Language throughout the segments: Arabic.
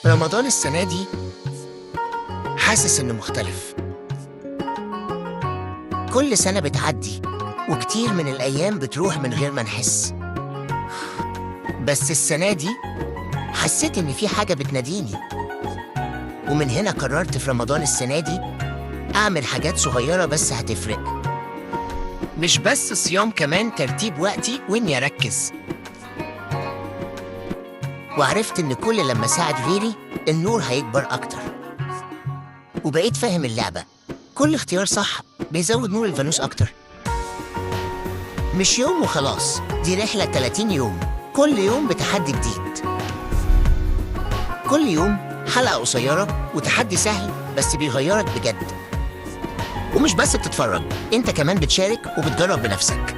رمضان السنة دي حاسس إنه مختلف. كل سنة بتعدي وكتير من الأيام بتروح من غير ما نحس، بس السنة دي حسيت إن في حاجة بتناديني، ومن هنا قررت في رمضان السنة دي أعمل حاجات صغيرة بس هتفرق. مش بس صيام، كمان ترتيب وقتي وإني أركز. وعرفت إن كل لما أساعد غيري النور هيكبر أكتر، وبقيت فاهم اللعبة. كل اختيار صح بيزود نور الفانوس أكتر. مش يوم وخلاص، دي رحلة 30 يوم، كل يوم بتحدي جديد. كل يوم حلقة قصيرة وتحدي سهل بس بيغيرك بجد. ومش بس بتتفرج، انت كمان بتشارك وبتجرب بنفسك.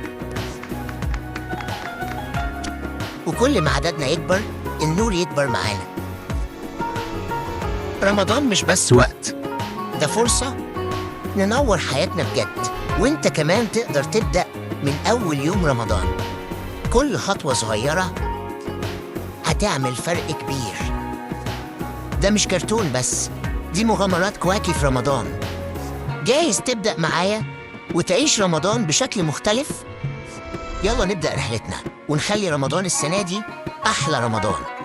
وكل ما عددنا يكبر النور يكبر معانا. رمضان مش بس وقت، ده فرصة ننور حياتنا بجد. وانت كمان تقدر تبدأ من أول يوم رمضان. كل خطوة صغيرة هتعمل فرق كبير. ده مش كرتون بس، دي مغامرات كواكي في رمضان. جايز تبدأ معايا وتعيش رمضان بشكل مختلف؟ يلا نبدأ رحلتنا ونخلي رمضان السنة دي أحلى رمضان.